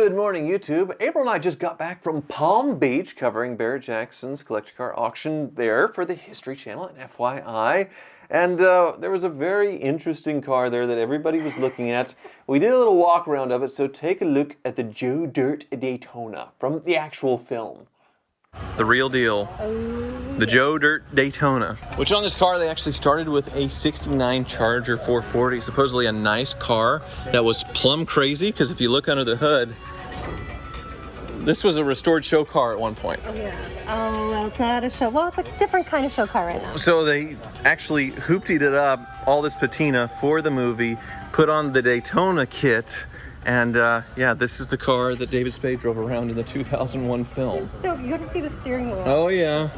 Good morning, YouTube. April and I just got back from Palm Beach covering Barrett-Jackson's collector car auction there for the History Channel and FYI. And there was a very interesting car there that everybody was looking at. We did a little walk around of it, so take a look at the Dirt Daytona from the actual film. The real deal. The Dirt Daytona. Which on this car, they actually started with a 69 Charger 440. Supposedly a nice car that was plumb crazy, because if you look under the hood, this was a restored show car at one point. Oh, yeah. Oh, well, it's not a show. Well, it's a different kind of show car right now. So they actually hooptied it up, all this patina for the movie, put on the Daytona kit, and yeah, this is the car that David Spade drove around in the 2001 film. So you got to see the steering wheel. Oh, yeah.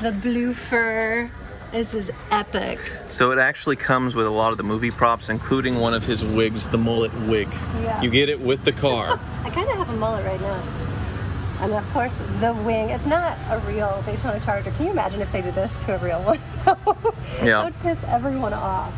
The blue fur. This is epic. So it actually comes with a lot of the movie props, including one of his wigs, the mullet wig. Yeah. You get it with the car. I kind of have a mullet right now. And of course, the wing. It's not a real Daytona Charger. Can you imagine if they did this to a real one? Yeah. That would piss everyone off.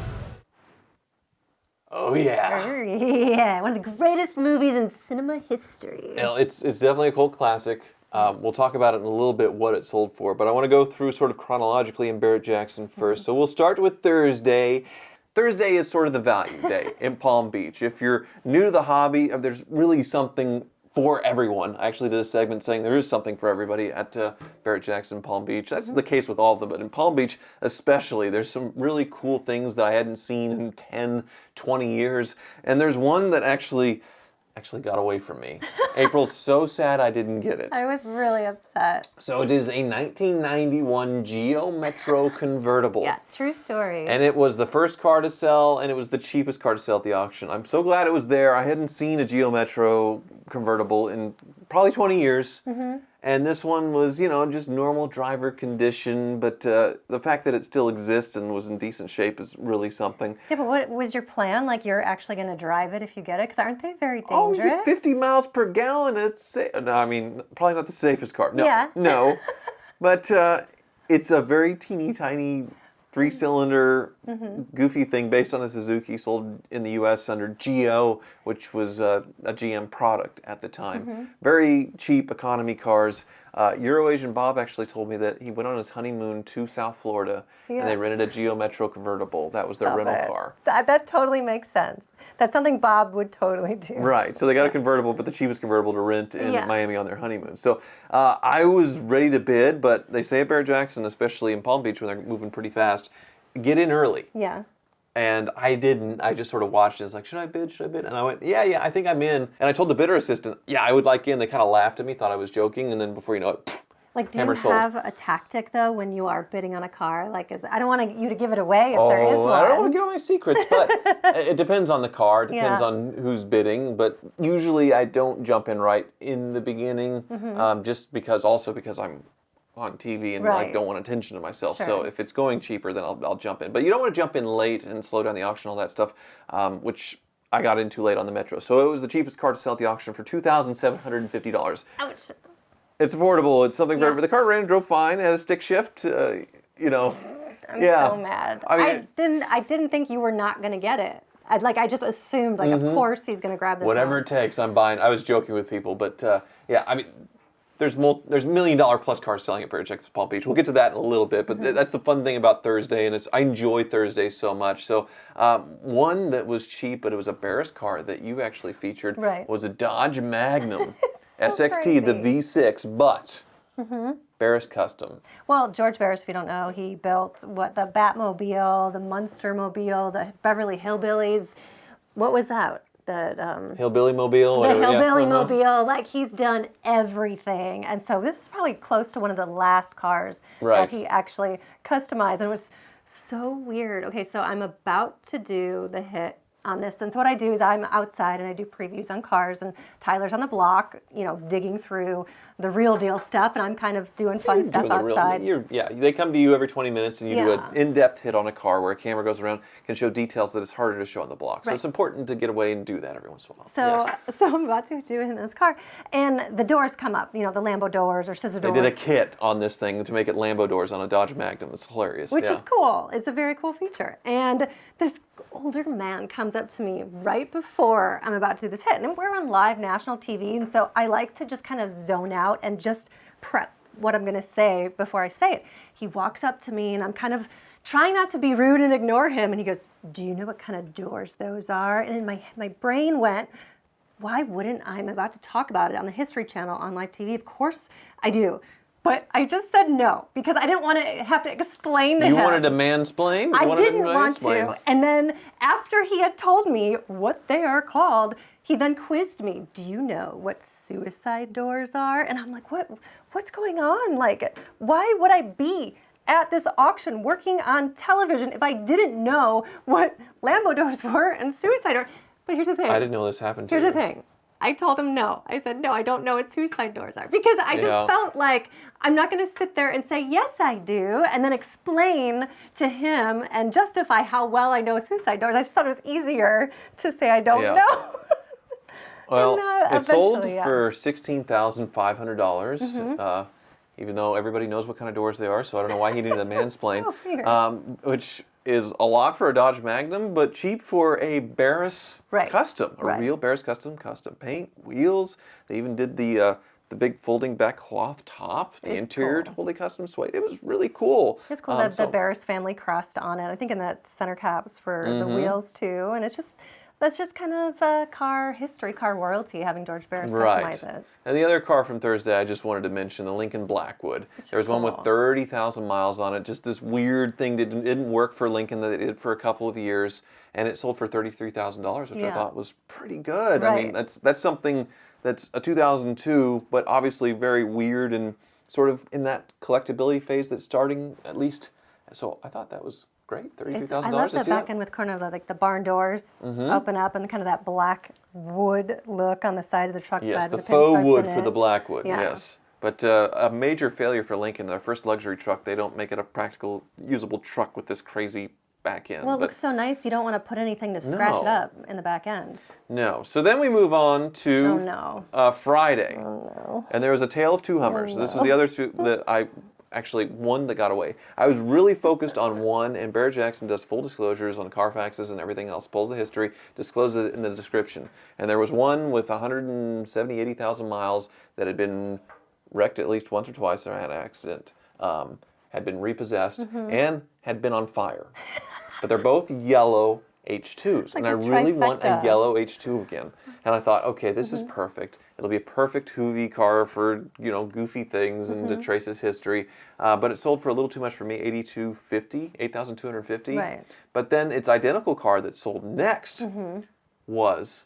Oh, yeah. Yeah, one of the greatest movies in cinema history. You know, it's definitely a cult classic. We'll talk about it in a little bit, what it sold for, but I want to go through sort of chronologically in Barrett-Jackson first. So we'll start with Thursday. Thursday is sort of the value day in Palm Beach. If you're new to the hobby, there's really something for everyone. I actually did a segment saying there is something for everybody at Barrett-Jackson Palm Beach. That's the case with all of them, but in Palm Beach especially, there's some really cool things that I hadn't seen in 10, 20 years. And there's one that actually got away from me. April's so sad I didn't get it. I was really upset. So it is a 1991 Geo Metro convertible. Yeah, true story. And it was the first car to sell, and it was the cheapest car to sell at the auction. I'm so glad it was there. I hadn't seen a Geo Metro convertible in probably 20 years. And this one was, you know, just normal driver condition, but the fact that it still exists and was in decent shape is really something. Yeah, but what was your plan? Like, you're actually going to drive it if you get it? Because aren't they very dangerous? Oh, you get 50 miles per gallon. It's no, I mean, probably not the safest car. No, Yeah. no. But it's a very teeny tiny 3-cylinder goofy thing based on a Suzuki, sold in the U.S. under Geo, which was a GM product at the time. Very cheap economy cars. Euro-Asian Bob actually told me that he went on his honeymoon to South Florida and they rented a Geo Metro convertible. That was their rental car. That totally makes sense. That's something Bob would totally do. Right, so they got a convertible, but the cheapest convertible to rent in Miami on their honeymoon. So I was ready to bid, but they say at Barrett-Jackson, especially in Palm Beach when they're moving pretty fast, get in early. Yeah. And I didn't. I just sort of watched it. It's like, should I bid? Should I bid? And I went, yeah, I think I'm in. And I told the bidder assistant, yeah, I would like in. They kind of laughed at me, thought I was joking, and then before you know it, pfft, Like, do hammer you sold. have a tactic, though, when you are bidding on a car? Like, I don't want you to give it away if there is one. I don't want to give away my secrets, but it depends on the car. It depends on who's bidding. But usually I don't jump in right in the beginning, just because I'm on TV and I don't want attention to myself. Sure. So if it's going cheaper, then I'll jump in. But you don't want to jump in late and slow down the auction, all that stuff, which I got into late on the Metro. So it was the cheapest car to sell at the auction for $2,750. Ouch. It's affordable. It's something for the car ran and drove fine. It had a stick shift. You know. I'm so mad. I didn't think you were not going to get it. I just assumed, of course he's going to grab this. Whatever it takes, I'm buying. I was joking with people, but yeah, I mean, there's $1 million plus cars selling at Barrett-Jackson Palm Beach. We'll get to that in a little bit, but that's the fun thing about Thursday, and I enjoy Thursdays so much. So one that was cheap, but it was a Barris car that you actually featured, was a Dodge Magnum SXT, the V6, but Barris custom. Well, George Barris, if you don't know, he built the Batmobile, the Munstermobile, the Beverly Hillbillies. What was that? The Hillbilly Mobile. The Hillbilly Mobile. Like, he's done everything. And so this was probably close to one of the last cars that he actually customized. And it was so weird. Okay, so I'm about to do the hit on this. And so what I do is I'm outside and I do previews on cars, and Tyler's on the block, digging through the real deal stuff, and I'm kind of doing fun stuff outside. They come to you every 20 minutes and you do an in-depth hit on a car where a camera goes around, can show details that it's harder to show on the block. So it's important to get away and do that every once in a while. So I'm about to do it in this car, and the doors come up, the Lambo doors or scissor doors. They did a kit on this thing to make it Lambo doors on a Dodge Magnum. It's hilarious. Which is cool. It's a very cool feature. And this older man comes up to me right before I'm about to do this hit. And we're on live national TV, and so I like to just kind of zone out and just prep what I'm going to say before I say it. He walks up to me, and I'm kind of trying not to be rude and ignore him, and he goes, "Do you know what kind of doors those are?" And my brain went, why wouldn't I? I'm about to talk about it on the History Channel on live TV. Of course I do. But I just said no because I didn't want to have to explain to him. You wanted to mansplain? I didn't want to. And then after he had told me what they are called, he then quizzed me. Do you know what suicide doors are? And I'm like, what's going on? Like, why would I be at this auction working on television if I didn't know what Lambo doors were and suicide doors? But here's the thing. I didn't know this happened to you. Here's the thing. I told him no. I said, no, I don't know what suicide doors are. Because I just felt like I'm not going to sit there and say, yes, I do, and then explain to him and justify how well I know suicide doors. I just thought it was easier to say I don't know. Well, it sold for $16,500, even though everybody knows what kind of doors they are, so I don't know why he needed a mansplain, which is a lot for a Dodge Magnum, but cheap for a Barris Custom, a real Barris Custom paint, wheels. They even did the big folding back cloth top, the interior totally custom suede. It was really cool. It's cool that the Barris family crossed on it. I think in the center caps for the wheels too, and that's just kind of car history, car royalty, having George Barris customize it. And the other car from Thursday, I just wanted to mention, the Lincoln Blackwood. There was one with 30,000 miles on it, just this weird thing that didn't work for Lincoln that it did for a couple of years, and it sold for $33,000, which I thought was pretty good. I mean, that's something that's a 2002, but obviously very weird and sort of in that collectability phase that's starting at least. So I thought that was great, $33,000. I love the back end with the barn doors open up and kind of that black wood look on the side of the truck bed. Yes, the faux wood for the Blackwood, yes. But a major failure for Lincoln, their first luxury truck, they don't make it a practical, usable truck with this crazy back end. Well, it looks so nice, you don't want to put anything to scratch it up in the back end. No. So then we move on to Friday. Oh, no. And there was a tale of two Hummers. This was the other two that actually, one that got away. I was really focused on one, and Barrett Jackson does full disclosures on Carfaxes and everything else, pulls the history, discloses it in the description. And there was one with 80,000 miles that had been wrecked at least once or twice, or had an accident, had been repossessed, and had been on fire. But they're both yellow H2s, and I really want a yellow H2 again. And I thought, okay, this is perfect. It'll be a perfect Hoovy car for, goofy things and to trace his history. But it sold for a little too much for me, $8,250. Right. But then its identical car that sold next was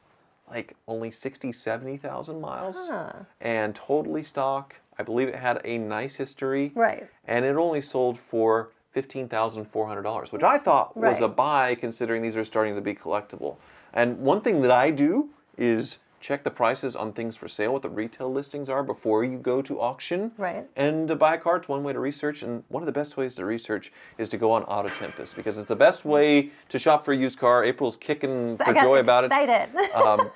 like only 70,000 miles and totally stock. I believe it had a nice history. Right. And it only sold for $15,400, which I thought was a buy considering these are starting to be collectible. And one thing that I do is check the prices on things for sale, what the retail listings are before you go to auction. Right. And to buy a car, it's one way to research, and one of the best ways to research is to go on Auto Tempest because it's the best way to shop for a used car. April's kicking for joy about it.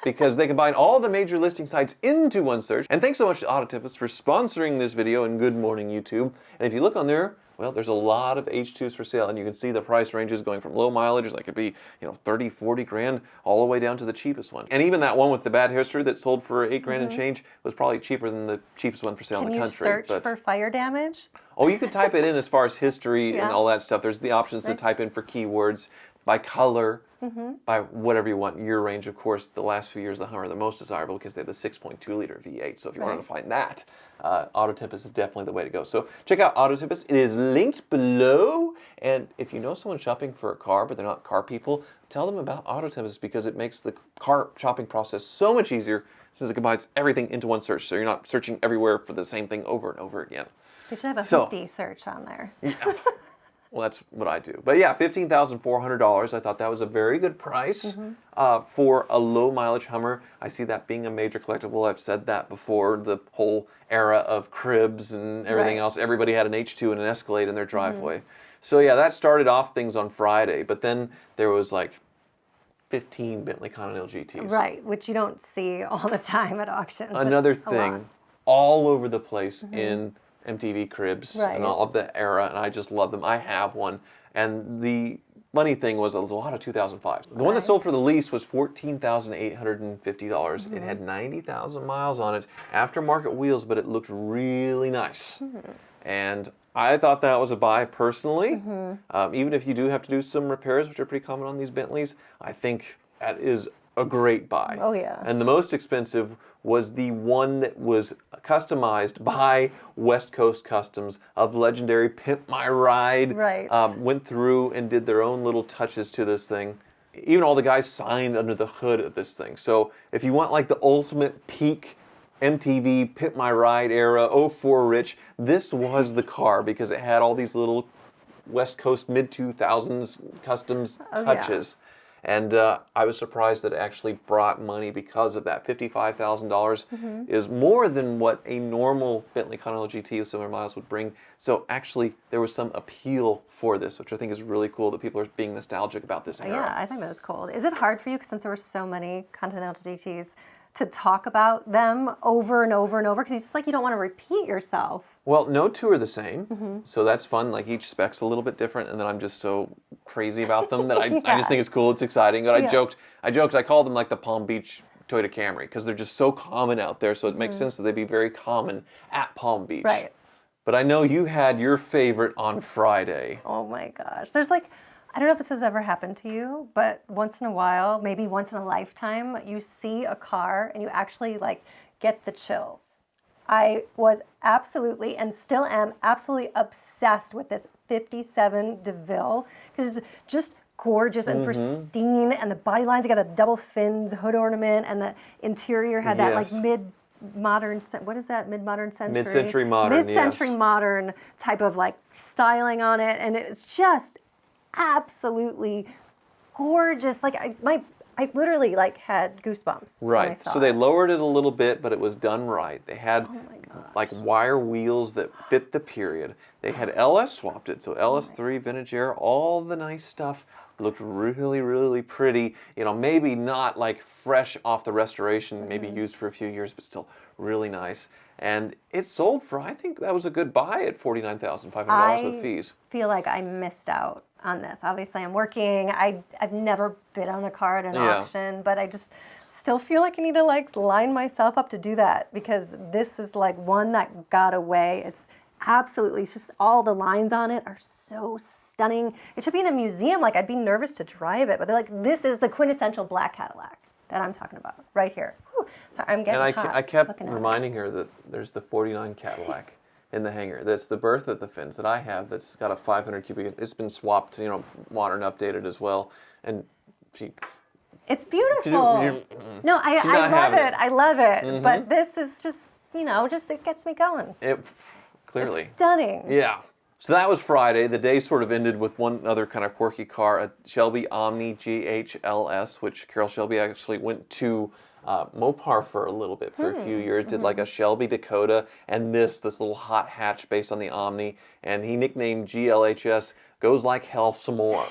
Because they combine all the major listing sites into one search. And thanks so much to Auto Tempest for sponsoring this video, and good morning, YouTube. And if you look on there, well, there's a lot of H2s for sale, and you can see the price ranges going from low mileages, that could be, 30, 40 grand, all the way down to the cheapest one. And even that one with the bad history that sold for 8 grand and change was probably cheaper than the cheapest one for sale in the country. Can you search for fire damage? Oh, you could type it in as far as history and all that stuff. There's the options to type in for keywords, by color, by whatever you want. Your range, of course, the last few years, the Hummer are the most desirable because they have the 6.2 liter V8. So if you want to find that, Auto Tempest is definitely the way to go. So check out Auto Tempest. It is linked below. And if you know someone shopping for a car, but they're not car people, tell them about Auto Tempest because it makes the car shopping process so much easier since it combines everything into one search. So you're not searching everywhere for the same thing over and over again. They should have a 50 search on there. Yeah. Well, that's what I do. But yeah, $15,400. I thought that was a very good price for a low mileage Hummer. I see that being a major collectible. I've said that before. The whole era of cribs and everything else. Everybody had an H2 and an Escalade in their driveway. So yeah, that started off things on Friday. But then there was like 15 Bentley Continental GTs. Right, which you don't see all the time at auctions. Another thing, all over the place in MTV cribs and all of the era, and I just love them. I have one, and the funny thing was, it was a lot of 2005s. The one that sold for the least was $14,850. It had 90,000 miles on it, aftermarket wheels, but it looked really nice. And I thought that was a buy personally. Even if you do have to do some repairs, which are pretty common on these Bentleys, I think that is a great buy. Oh, yeah. And the most expensive was the one that was customized by West Coast Customs of the legendary Pimp My Ride. Right. Went through and did their own little touches to this thing. Even all the guys signed under the hood of this thing. So if you want like the ultimate peak MTV Pimp My Ride era, 04 Rich, this was the car because it had all these little West Coast mid-2000s customs touches. And I was surprised that it actually brought money because of that. $55,000 is more than what a normal Bentley Continental GT with similar miles would bring. So actually, there was some appeal for this, which I think is really cool that people are being nostalgic about this era. Yeah, I think that was cool. Is it hard for you, since there were so many Continental GTs, to talk about them over and over and over? Because it's like you don't want to repeat yourself. Well, no two are the same, so that's fun. Like each spec's a little bit different, and then I'm just so crazy about them that I just think it's cool, it's exciting. But I joked, I called them like the Palm Beach Toyota Camry because they're just so common out there. So it makes sense that they'd be very common at Palm Beach. Right. But I know you had your favorite on Friday. Oh my gosh, there's like, I don't know if this has ever happened to you, but once in a while, maybe once in a lifetime, you see a car and you actually like get the chills. I was absolutely, and still am, absolutely obsessed with this 57 DeVille because it's just gorgeous and pristine, and the body lines, you got a double fins hood ornament, and the interior had that like mid-modern, what is that, mid-modern century? Mid-century modern, Mid-century modern type of like styling on it, and it was just absolutely gorgeous. Like I literally like had goosebumps. When I saw so they lowered it a little bit, but it was done right. They had like wire wheels that fit the period. They had LS swapped it, so LS3 vintage air, all the nice stuff. Looked really, really pretty. You know, maybe not like fresh off the restoration, maybe used for a few years, but still really nice. And it sold for, I think that was a good buy at $49,500 with fees. I feel like I missed out on this. Obviously, I'm working. I've never bid on a car at an auction, but I just still feel like I need to like line myself up to do that because this is like one that got away. It's absolutely, it's just all the lines on it are so stunning. It should be in a museum. Like I'd be nervous to drive it, but they're like, this is the quintessential black Cadillac that I'm talking about right here. Whew. So I'm getting hot. I kept reminding her that there's the 49 Cadillac in the hangar. That's the Bertha at the fins that I have. That's got a 500 cubic. It's been swapped, you know, modern, updated as well. And it's beautiful. No, I love it. I love it. But this is just, you know, just it gets me going. Clearly. It's stunning. Yeah. So that was Friday. The day sort of ended with one other kind of quirky car, a Shelby Omni GHLS, which Carroll Shelby actually went to Mopar for a little bit, for a few years, did like a Shelby Dakota and this little hot hatch based on the Omni, and he nicknamed GLHS Goes Like Hell Some More.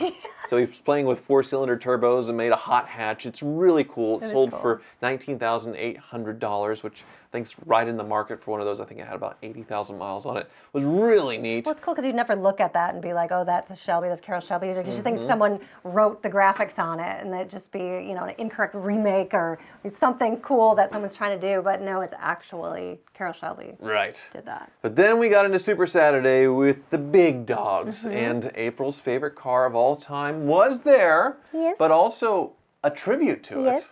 So he was playing with 4-cylinder turbos and made a hot hatch. It's really cool. It sold for $19,800, which I think is right in the market for one of those. I think it had about 80,000 miles on it. It was really neat. Well, it's cool because you'd never look at that and be like, oh, that's a Shelby, that's Carroll Shelby. Because you think someone wrote the graphics on it and it'd just be, you know, an incorrect remake or something cool that someone's trying to do. But no, it's actually Carroll Shelby did that. But then we got into Super Saturday with the big dogs. And April's favorite car of all time was there, but also a tribute to it.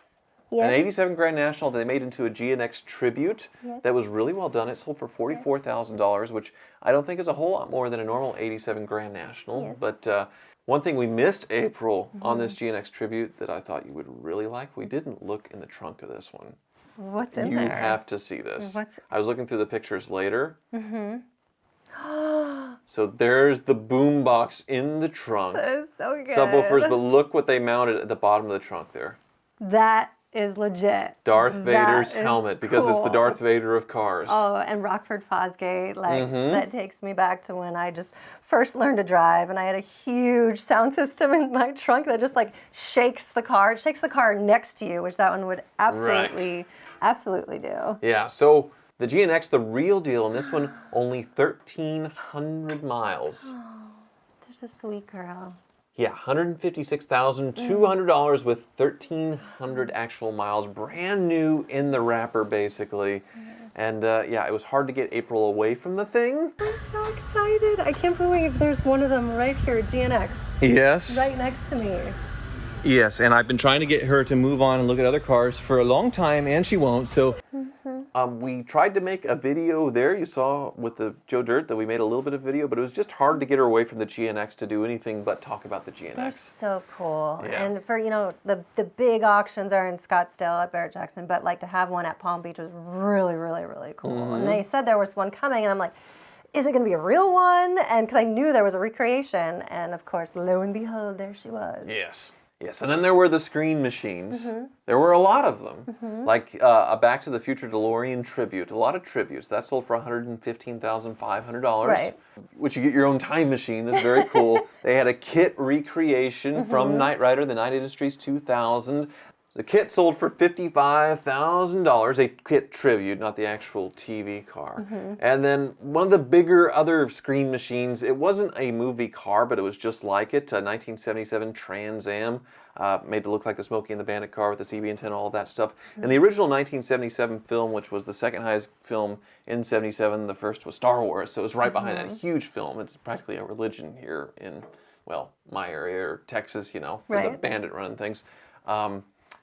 An 87 Grand National that they made into a GNX Tribute that was really well done. It sold for $44,000, which I don't think is a whole lot more than a normal 87 Grand National. But one thing we missed, April, on this GNX Tribute that I thought you would really like, we didn't look in the trunk of this one. What's in there? You have to see this. I was looking through the pictures later. So there's the boombox in the trunk. That is so good. Subwoofers, but look what they mounted at the bottom of the trunk there. That is legit. Darth Vader's helmet, because it's the Darth Vader of cars. Oh, and Rockford Fosgate, like that takes me back to when I just first learned to drive, and I had a huge sound system in my trunk that just like shakes the car. It shakes the car next to you, which that one would absolutely do. Yeah, so the GNX, the real deal, and this one only 1,300 miles. Oh, there's a sweet girl. Yeah, $156,200 with 1,300 actual miles, brand new in the wrapper, basically. And yeah, it was hard to get April away from the thing. I'm so excited. I can't believe there's one of them right here, GNX. Yes. Right next to me. Yes, and I've been trying to get her to move on and look at other cars for a long time, and she won't. So we tried to make a video there. You saw with the Joe Dirt that we made a little bit of video, but it was just hard to get her away from the GNX to do anything but talk about the GNX. They're so cool. Yeah. And for, the big auctions are in Scottsdale at Barrett-Jackson, but like to have one at Palm Beach was really, really, really cool. And they said there was one coming, and I'm like, is it going to be a real one? And because I knew there was a recreation, and of course, lo and behold, there she was. Yes. Yes, and then there were the screen machines. There were a lot of them, like a Back to the Future DeLorean tribute. A lot of tributes. That sold for $115,500, Right. which you get your own time machine. Is very cool. They had a kit recreation from Knight Rider, the Knight Industries 2000. The kit sold for $55,000, a kit tribute, not the actual TV car. And then one of the bigger other screen machines, it wasn't a movie car, but it was just like it, a 1977 Trans Am, made to look like the Smokey and the Bandit car with the CB antenna, all that stuff. And the original 1977 film, which was the second highest film in 77, the first was Star Wars, so it was right behind that huge film. It's practically a religion here in, well, my area, or Texas, for the bandit running things.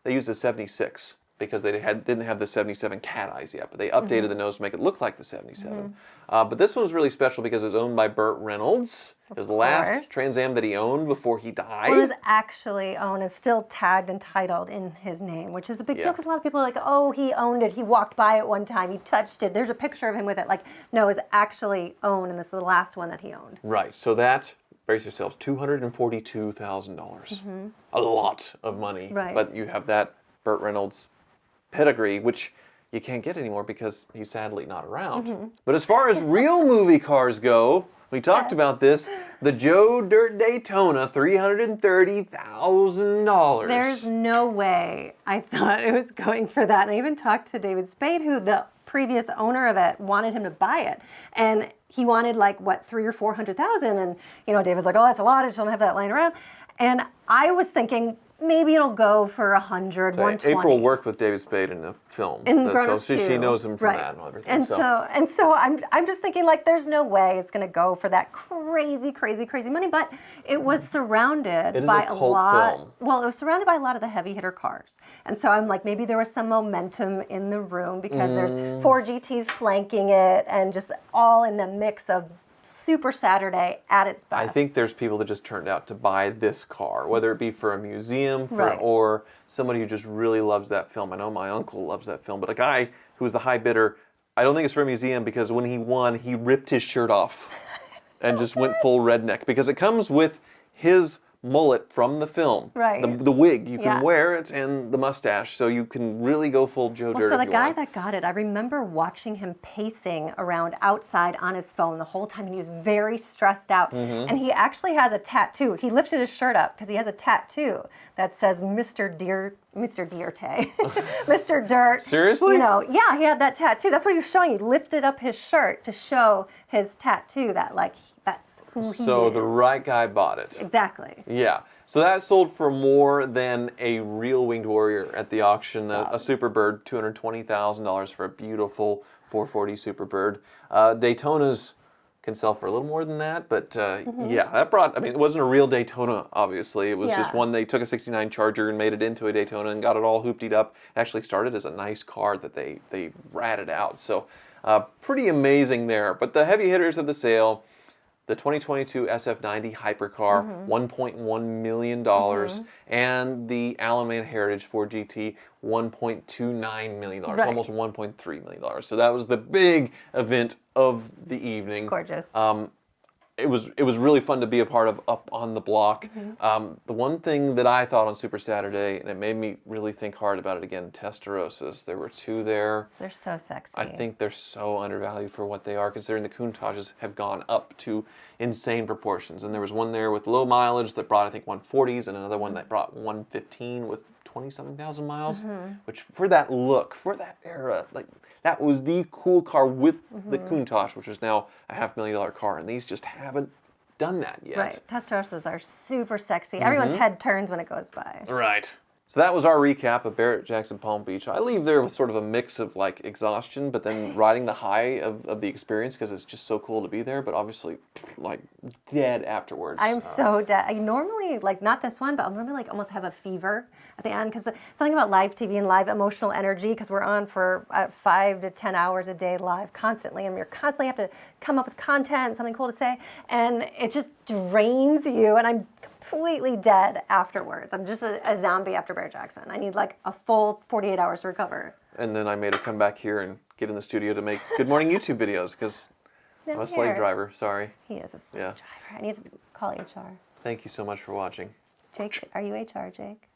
They used a 76 because they didn't have the 77 cat eyes yet, but they updated the nose to make it look like the 77. But this one was really special because it was owned by Burt Reynolds. It was the last Trans Am that he owned before he died. Well, it was actually owned and still tagged and titled in his name, which is a big deal because a lot of people are like, oh, he owned it. He walked by it one time. He touched it. There's a picture of him with it. Like, no, it was actually owned, and this is the last one that he owned. Right. So that, brace yourselves, $242,000. A lot of money. Right. But you have that Burt Reynolds pedigree, which you can't get anymore because he's sadly not around. But as far as real movie cars go, we talked about this, the Joe Dirt Daytona, $330,000. There's no way I thought it was going for that. And I even talked to David Spade, who the previous owner of it wanted him to buy it. And he wanted like, what, 300,000 or 400,000. And, David's like, oh, that's a lot. I just don't have that lying around. And I was thinking, maybe it'll go for 100, 120. April worked with David Spade in the film, so she knows him from that and everything. And so I'm just thinking, like, there's no way it's going to go for that crazy, crazy, crazy money. But it was surrounded by a lot. Film. Well, it was surrounded by a lot of the heavy hitter cars, and so I'm like, maybe there was some momentum in the room because there's 4 GTs flanking it, and just all in the mix of Super Saturday at its best. I think there's people that just turned out to buy this car, whether it be for a museum or somebody who just really loves that film. I know my uncle loves that film, but a guy who was the high bidder, I don't think it's for a museum because when he won, he ripped his shirt off and just went full redneck because it comes with his mullet from the film. Right. The wig, you can wear it, and the mustache, so you can really go full Joe Dirt. So the guy that got it, I remember watching him pacing around outside on his phone the whole time, and he was very stressed out. And he actually has a tattoo. He lifted his shirt up because he has a tattoo that says Mr. Dirt, Mr. Dirt. Seriously? Yeah, he had that tattoo. That's what he was showing. He lifted up his shirt to show his tattoo that, like, that's who he is. So the right guy bought it. Exactly. Yeah. So that sold for more than a real winged warrior at the auction. A Superbird, $220,000 for a beautiful 440 Superbird. Daytonas can sell for a little more than that, but yeah, that brought, it wasn't a real Daytona, obviously. It was just one, they took a 69 Charger and made it into a Daytona and got it all hooptied up. It actually started as a nice car that they ratted out. So pretty amazing there. But the heavy hitters of the sale, the 2022 SF90 hypercar, $1.1 million, and the Allen Man Heritage 4GT, $1.29 million, almost $1.3 million. So that was the big event of the evening. Gorgeous. It was really fun to be a part of Up on the Block. The one thing that I thought on Super Saturday, and it made me really think hard about it again, Testarossas. There were 2 there. They're so sexy. I think they're so undervalued for what they are, considering the Countaches have gone up to insane proportions. And there was one there with low mileage that brought, I think, 140s, and another one that brought 115 with 20-something thousand miles, which for that look, for that era, like, that was the cool car with the Countach, which is now a $500,000 car, and these just haven't done that yet. Right. Testarosas are super sexy. Everyone's head turns when it goes by. Right. So that was our recap of Barrett-Jackson Palm Beach. I leave there with sort of a mix of like exhaustion, but then riding the high of the experience because it's just so cool to be there, but obviously like dead afterwards. I'm so dead. I normally, like, not this one, but I'll normally like almost have a fever at the end because something about live TV and live emotional energy, because we're on for 5 to 10 hours a day live constantly, and you're constantly have to come up with content, something cool to say, and it just drains you, and I'm completely dead afterwards. I'm just a zombie after Barrett-Jackson. I need like a full 48 hours to recover. And then I made her come back here and get in the studio to make Good Morning YouTube videos because I'm a slave driver. Sorry. He is a slave driver. I need to call HR. Thank you so much for watching. Jake, are you HR, Jake?